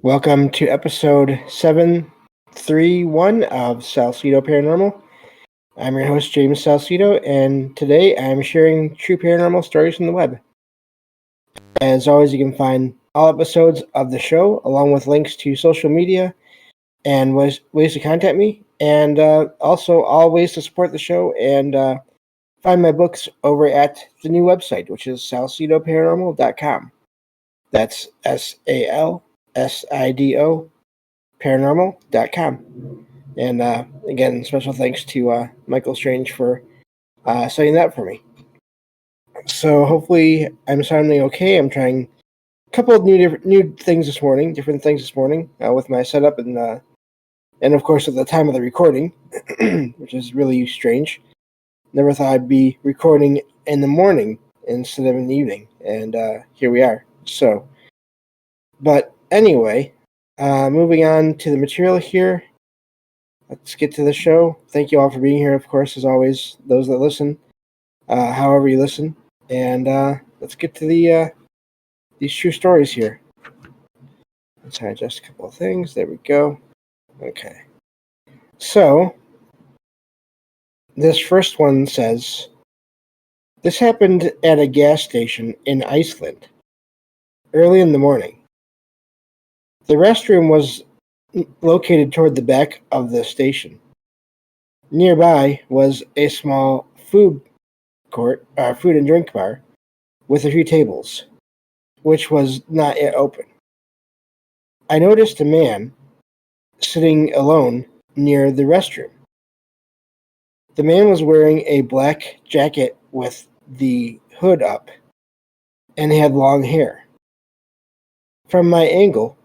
Welcome to episode 731 of Salsido Paranormal. I'm your host, James Salsido, and today I'm sharing true paranormal stories from the web. As always, you can find all episodes of the show, along with links to social media and ways to contact me, and also all ways to support the show and find my books over at the new website, which is salsidoparanormal.com. That's SALSIDO paranormal.com. And again, special thanks to Michael Strange for setting that for me. So hopefully I'm sounding okay. I'm trying a couple of new things this morning, different things this morning with my setup and of course at the time of the recording, which is really strange. Never thought I'd be recording in the morning instead of in the evening, and here we are. So, but anyway, moving on to the material here. Let's get to the show. Thank you all for being here, of course, as always, those that listen, however you listen. And let's get to these true stories here. Let's adjust a couple of things. There we go. Okay. So, this first one says, this happened at a gas station in Iceland, early in the morning. The restroom was located toward the back of the station. Nearby was a small food and drink bar with a few tables, which was not yet open. I noticed a man sitting alone near the restroom. The man was wearing a black jacket with the hood up and had long hair. From my angle,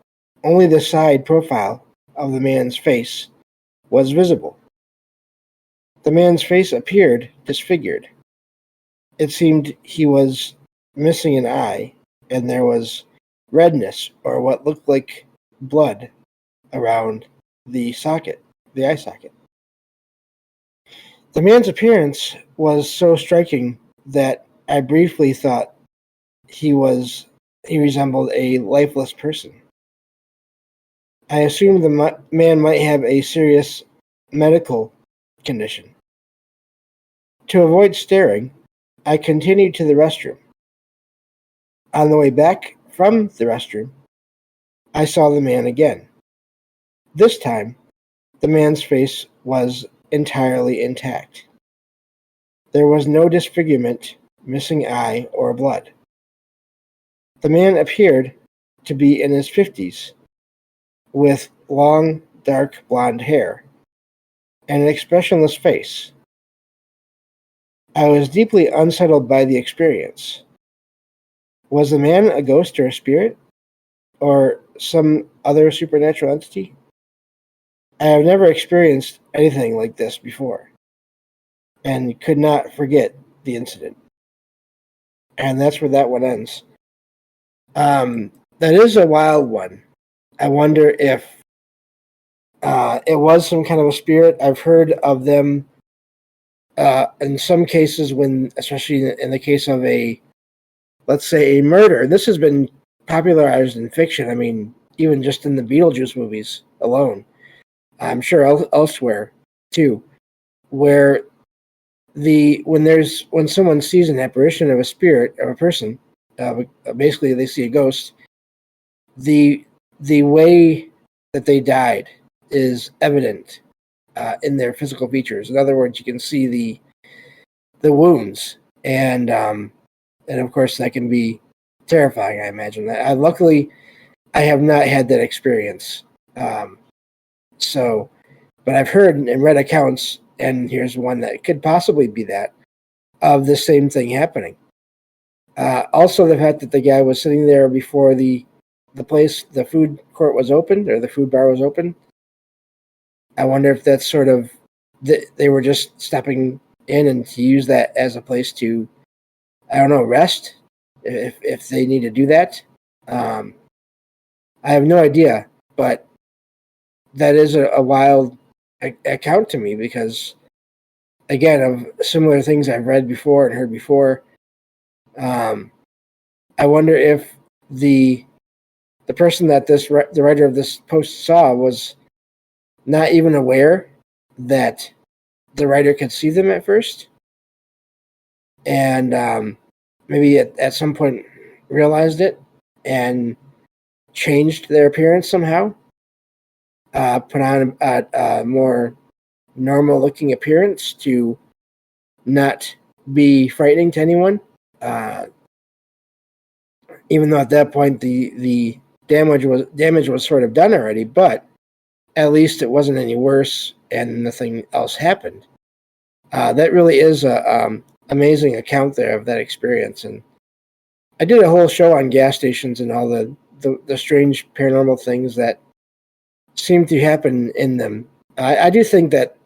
only the side profile of the man's face was visible. The man's face appeared disfigured. It seemed he was missing an eye, and there was redness or what looked like blood around the eye socket. The man's appearance was so striking that I briefly thought he resembled a lifeless person. I assumed the man might have a serious medical condition. To avoid staring, I continued to the restroom. On the way back from the restroom, I saw the man again. This time, the man's face was entirely intact. There was no disfigurement, missing eye, or blood. The man appeared to be in his 50s, with long, dark blonde hair and an expressionless face. I was deeply unsettled by the experience. Was the man a ghost or a spirit, or some other supernatural entity? I have never experienced anything like this before, and could not forget the incident. And that's where that one ends. That is a wild one. I wonder if it was some kind of a spirit. I've heard of them in some cases when, especially in the case of let's say a murder. This has been popularized in fiction. I mean, even just in the Beetlejuice movies alone. I'm sure elsewhere too, where when someone sees an apparition of a spirit of a person, basically they see a ghost. The way that they died is evident in their physical features. In other words, you can see the wounds, and of course that can be terrifying. I imagine that. Luckily, I have not had that experience. But I've heard and read accounts, and here's one that could possibly be that, of the same thing happening. Also, the fact that the guy was sitting there before the food court was open, or the food bar was open. I wonder if that's sort of, they were just stepping in and to use that as a place to, I don't know, rest, if they need to do that. I have no idea, but that is a wild account to me, because, again, of similar things I've read before and heard before. I wonder if the the person that the writer of this post saw was not even aware that the writer could see them at first, and maybe at some point realized it and changed their appearance somehow, put on a more normal-looking appearance to not be frightening to anyone. Even though at that point the damage was sort of done already, but at least it wasn't any worse and nothing else happened. That really is a amazing account there of that experience. And I did a whole show on gas stations and all the strange paranormal things that seem to happen in them. I do think that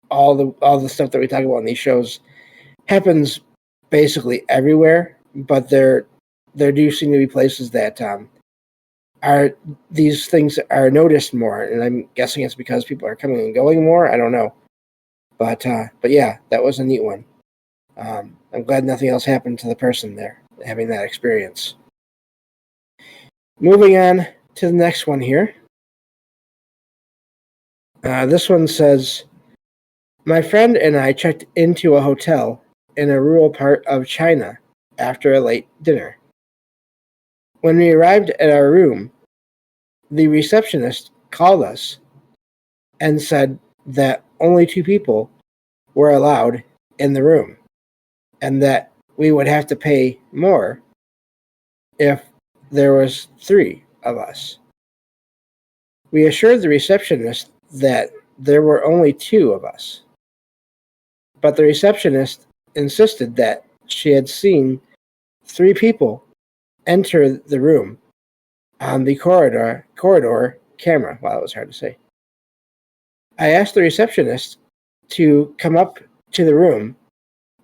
all the stuff that we talk about in these shows happens basically everywhere, but there do seem to be places that are these things are noticed more, and I'm guessing it's because people are coming and going more. I don't know, but yeah, that was a neat one. I'm glad nothing else happened to the person there having that experience. Moving on to the next one here. This one says, my friend and I checked into a hotel in a rural part of China after a late dinner. When we arrived at our room, the receptionist called us and said that only 2 people were allowed in the room and that we would have to pay more if there was 3 of us. We assured the receptionist that there were only 2 of us, but the receptionist insisted that she had seen 3 people enter the room on the corridor camera. Wow, that was hard to say. I asked the receptionist to come up to the room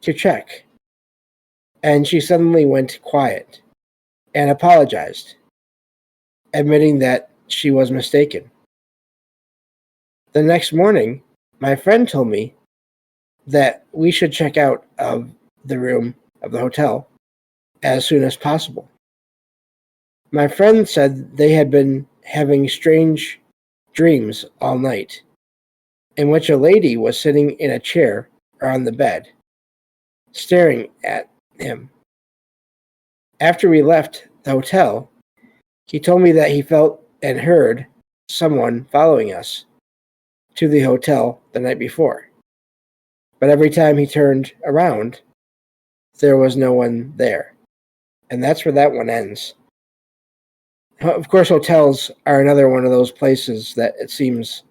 to check, and she suddenly went quiet and apologized, admitting that she was mistaken. The next morning, my friend told me that we should check out of the room of the hotel as soon as possible. My friend said they had been having strange dreams all night, in which a lady was sitting in a chair or on the bed, staring at him. After we left the hotel, he told me that he felt and heard someone following us to the hotel the night before. But every time he turned around, there was no one there. And that's where that one ends. Of course, hotels are another one of those places that it seems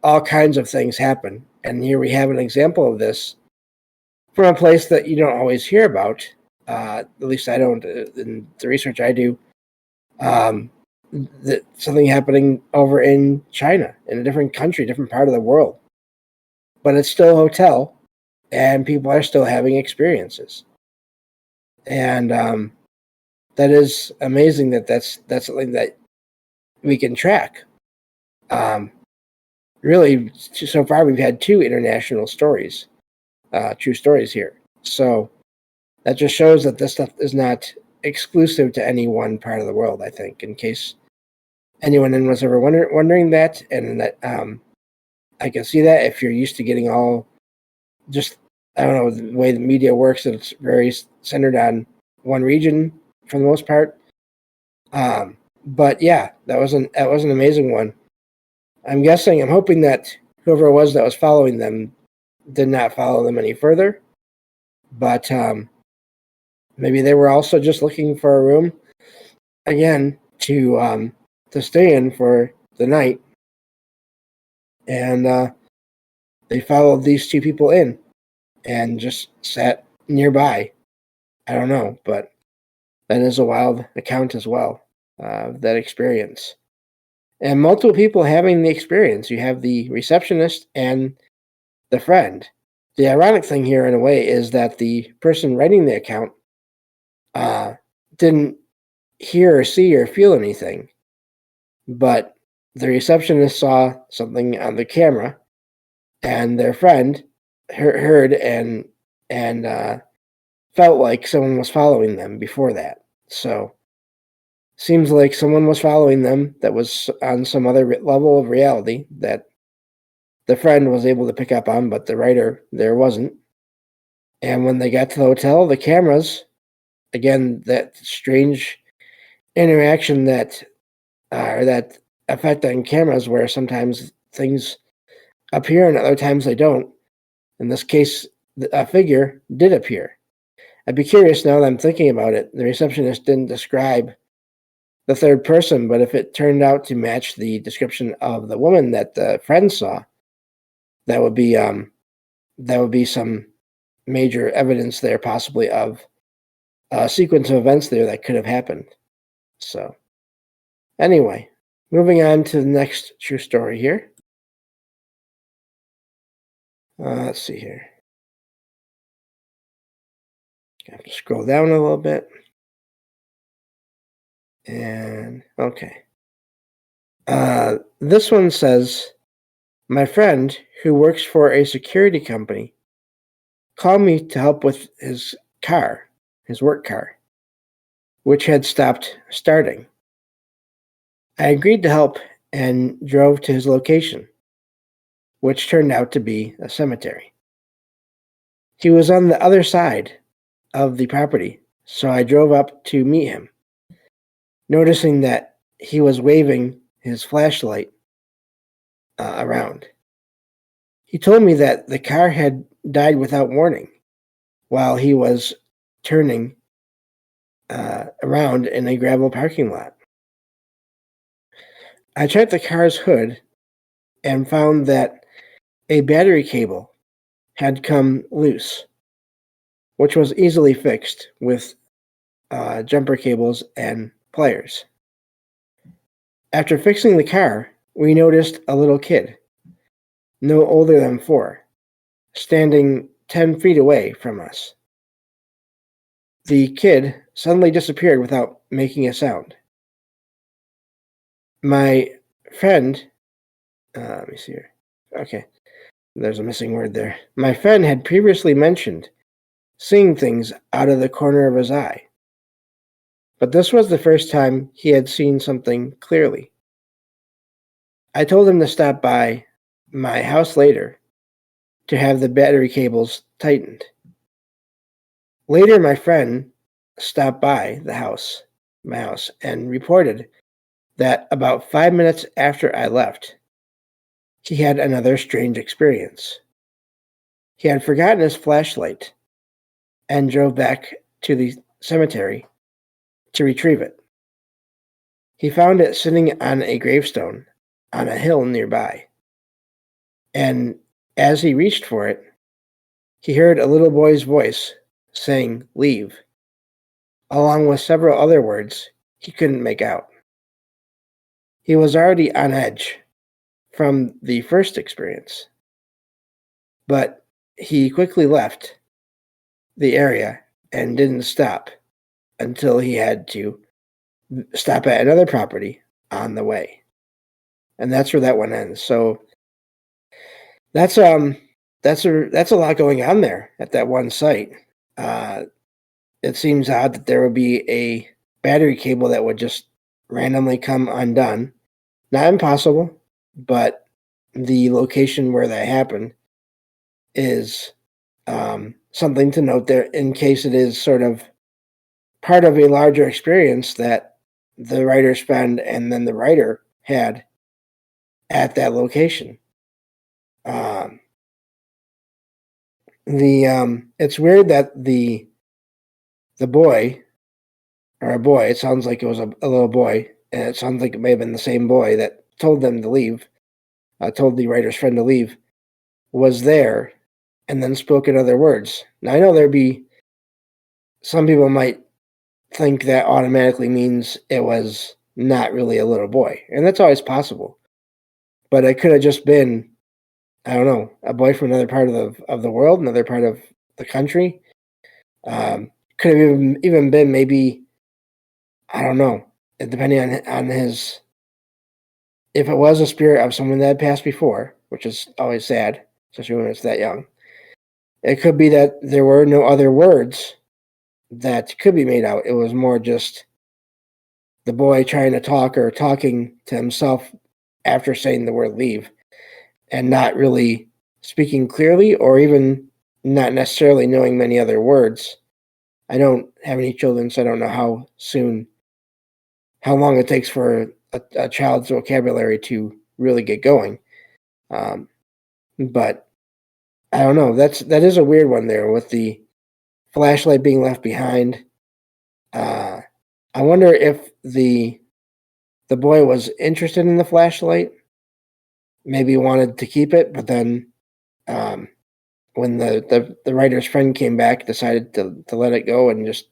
all kinds of things happen. And here we have an example of this from a place that you don't always hear about. At least I don't in the research I do. That something happening over in China, in a different country, different part of the world. But it's still a hotel, and people are still having experiences. And that is amazing that's something that we can track. Really, so far we've had 2 international stories, true stories here. So that just shows that this stuff is not exclusive to any one part of the world, I think, in case anyone was ever wondering that. And that I can see that if you're used to getting all just, I don't know, the way the media works, that it's very centered on one region for the most part. But yeah, that was an amazing one. I'm hoping that whoever it was that was following them did not follow them any further. But maybe they were also just looking for a room, again, to stay in for the night. And they followed these 2 people in and just sat nearby. I don't know, but that is a wild account as well, that experience. And multiple people having the experience. You have the receptionist and the friend. The ironic thing here, in a way, is that the person writing the account didn't hear or see or feel anything, but the receptionist saw something on the camera, and their friend heard and felt like someone was following them before that. So Seems like someone was following them that was on some other level of reality that the friend was able to pick up on, but the writer there wasn't. And when they got to the hotel, the cameras, again, that strange interaction that, or that effect on cameras where sometimes things appear and other times they don't. In this case, a figure did appear. I'd be curious now that I'm thinking about it. The receptionist didn't describe the third person, but if it turned out to match the description of the woman that the friend saw, that would be some major evidence there, possibly of a sequence of events there that could have happened. So, anyway, moving on to the next true story here. Let's see here. I have to scroll down a little bit. And okay. This one says, my friend who works for a security company called me to help with his car, his work car, which had stopped starting. I agreed to help and drove to his location, which turned out to be a cemetery. He was on the other side of the property, so I drove up to meet him, noticing that he was waving his flashlight around. He told me that the car had died without warning while he was turning around in a gravel parking lot. I checked the car's hood and found that a battery cable had come loose, which was easily fixed with jumper cables and pliers. After fixing the car, we noticed a little kid, no older than 4, standing 10 feet away from us. The kid suddenly disappeared without making a sound. My friend, let me see here. Okay, there's a missing word there. My friend had previously mentioned seeing things out of the corner of his eye, but this was the first time he had seen something clearly. I told him to stop by my house later to have the battery cables tightened. Later, my friend stopped by my house, and reported that about 5 minutes after I left, he had another strange experience. He had forgotten his flashlight and drove back to the cemetery to retrieve it. He found it sitting on a gravestone on a hill nearby, and as he reached for it, he heard a little boy's voice saying, "Leave," along with several other words he couldn't make out. He was already on edge from the first experience, but he quickly left the area and didn't stop until he had to stop at another property on the way. And that's where that one ends. So that's a lot going on there at that one site. It seems odd that there would be a battery cable that would just randomly come undone. Not impossible, but the location where that happened is something to note there in case it is sort of part of a larger experience that the writer's friend and then the writer had at that location. It's weird that the boy, or a boy, it sounds like it was a little boy, and it sounds like it may have been the same boy that told them to leave, told the writer's friend to leave, was there and then spoke in other words. Now, I know some people might think that automatically means it was not really a little boy, and that's always possible. But it could have just been, I don't know, a boy from another part of the world, another part of the country. Could have even been maybe, I don't know, depending on his, if it was a spirit of someone that had passed before, which is always sad, especially when it's that young. It could be that there were no other words that could be made out. It was more just the boy trying to talk or talking to himself after saying the word leave and not really speaking clearly or even not necessarily knowing many other words. I don't have any children, so I don't know how long it takes for a child's vocabulary to really get going. But I don't know. That is a weird one there with the flashlight being left behind. I wonder if the boy was interested in the flashlight, maybe wanted to keep it, but then when the writer's friend came back, decided to let it go and just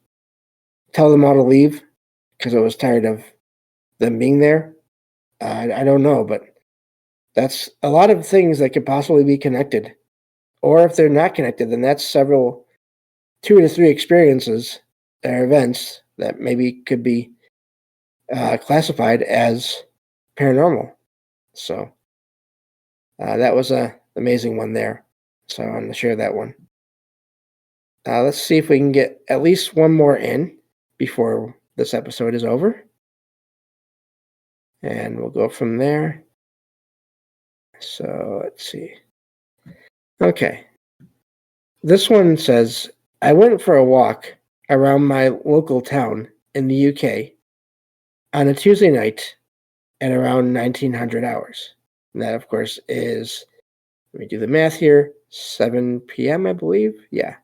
tell them all to leave because it was tired of them being there. I don't know, but that's a lot of things that could possibly be connected. Or if they're not connected, then that's 2 to 3 experiences or events that maybe could be classified as paranormal. So that was an amazing one there. So I wanted to share that one. Let's see if we can get at least one more in before this episode is over. And we'll go from there. So let's see. Okay. This one says, I went for a walk around my local town in the UK on a Tuesday night at around 1900 hours. And that, of course, is, let me do the math here, 7 p.m., I believe. Yeah.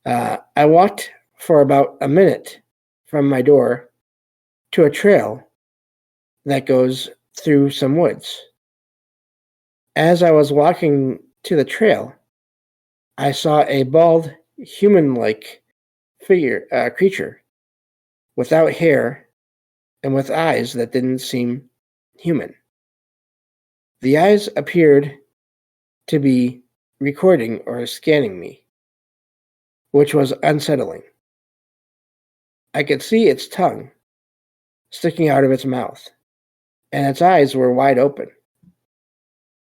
I walked for about a minute from my door to a trail that goes through some woods. As I was walking to the trail, I saw a bald, human-like creature without hair and with eyes that didn't seem human. The eyes appeared to be recording or scanning me, which was unsettling. I could see its tongue sticking out of its mouth, and its eyes were wide open.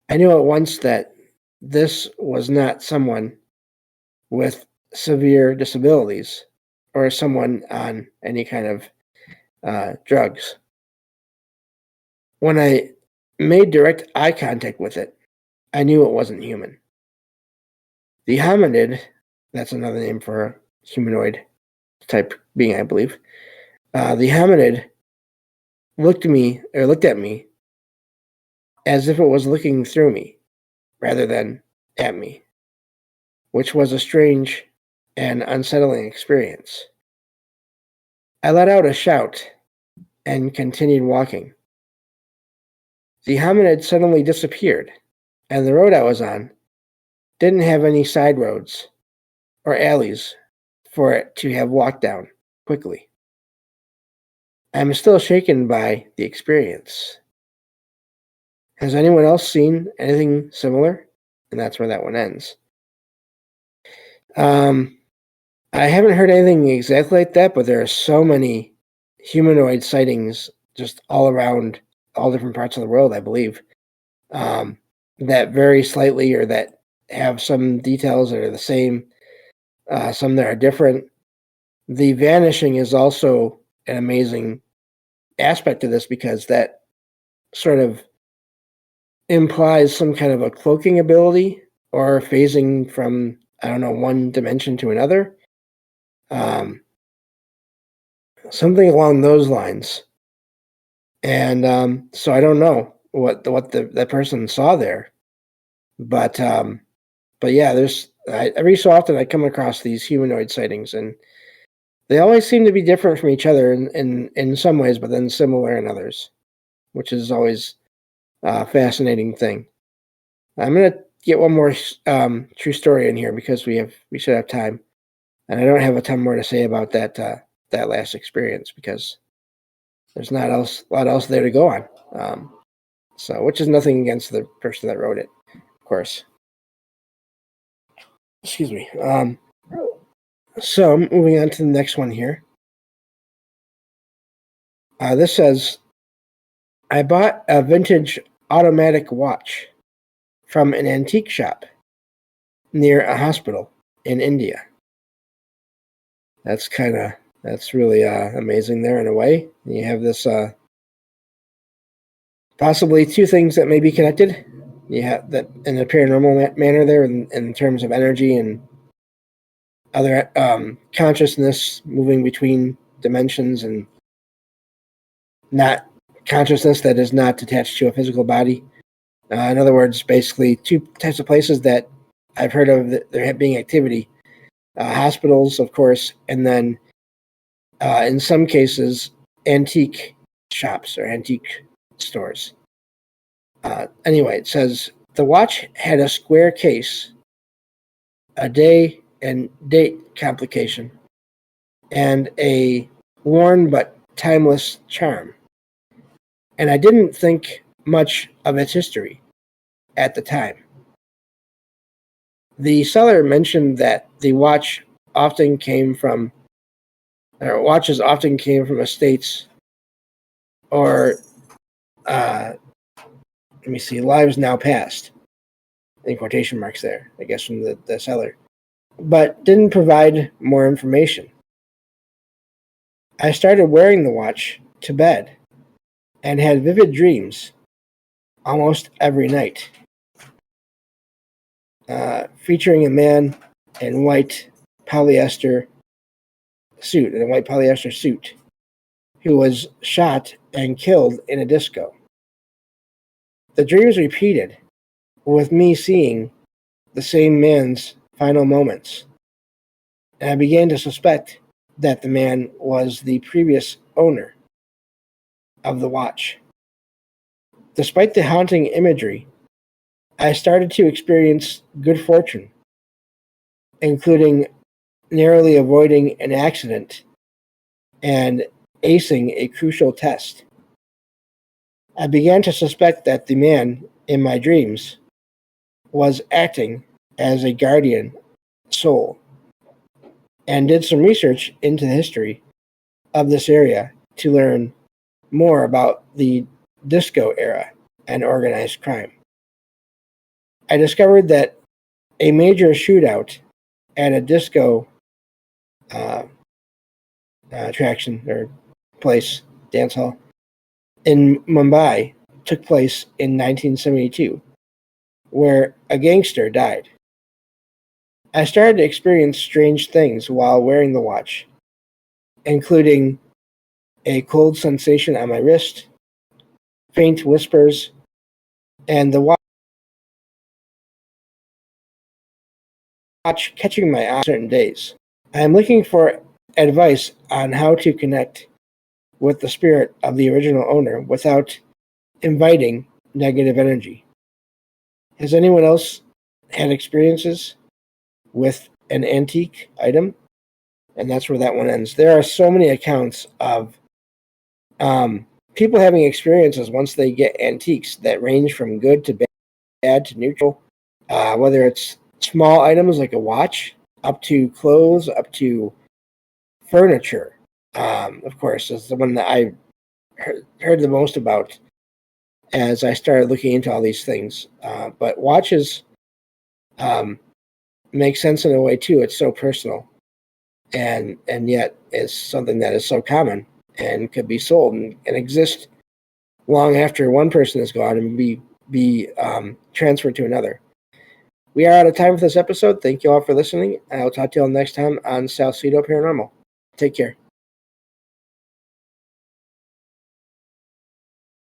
I knew at once that this was not someone with severe disabilities or someone on any kind of drugs. When I made direct eye contact with it, I knew it wasn't human. The hominid, that's another name for a humanoid type being, I believe. The hominid looked at me as if it was looking through me rather than at me, which was a strange and unsettling experience. I let out a shout and continued walking. The hominid suddenly disappeared, and the road I was on didn't have any side roads or alleys for it to have walked down quickly. I'm still shaken by the experience. Has anyone else seen anything similar? And that's where that one ends. I haven't heard anything exactly like that, but there are so many humanoid sightings just all around all different parts of the world, I believe, that vary slightly or that have some details that are the same, some that are different. The vanishing is also an amazing aspect of this because that sort of implies some kind of a cloaking ability or phasing from, I don't know, one dimension to another. Something along those lines. And so I don't know what that person saw there. But yeah, every so often I come across these humanoid sightings, and they always seem to be different from each other in some ways, but then similar in others, which is always a fascinating thing. I'm gonna get one more true story in here because we should have time, and I don't have a ton more to say about that last experience because there's not a lot else there to go on. So, which is nothing against the person that wrote it, of course. Excuse me. So, moving on to the next one here. This says, I bought a vintage automatic watch from an antique shop near a hospital in India. That's kind of That's really amazing there in a way. You have this possibly two things that may be connected. You have that in a paranormal manner there in terms of energy and other consciousness moving between dimensions and not consciousness that is not attached to a physical body. In other words, basically two types of places that I've heard of that there being activity. Hospitals, of course, and then in some cases, antique shops or antique stores. Anyway, it says the watch had a square case, a day and date complication, and a worn but timeless charm. And I didn't think much of its history at the time. The seller mentioned that the watches often came from estates or lives now past, in quotation marks there, I guess from the seller, but didn't provide more information. I started wearing the watch to bed and had vivid dreams almost every night, featuring a man in white polyester suit, who was shot and killed in a disco. The dreams repeated, with me seeing the same man's final moments, and I began to suspect that the man was the previous owner of the watch. Despite the haunting imagery, I started to experience good fortune, including narrowly avoiding an accident and acing a crucial test. I began to suspect that the man in my dreams was acting as a guardian soul, and did some research into the history of this area to learn more about the disco era and organized crime. I discovered that a major shootout at a disco attraction or place, dance hall, in Mumbai took place in 1972, where a gangster died. I started to experience strange things while wearing the watch, including a cold sensation on my wrist, faint whispers, and the watch catching my eye on certain days. I am looking for advice on how to connect with the spirit of the original owner without inviting negative energy. Has anyone else had experiences with an antique item? And that's where that one ends. There are so many accounts of people having experiences once they get antiques that range from good to bad to neutral, whether it's small items like a watch, up to clothes, up to furniture. Of course, is the one that I heard the most about as I started looking into all these things. But watches make sense in a way too. It's so personal, and yet it's something that is so common and could be sold and exist long after one person is gone and be transferred to another. We are out of time for this episode. Thank you all for listening. I'll talk to you all next time on Salsido Paranormal. Take care.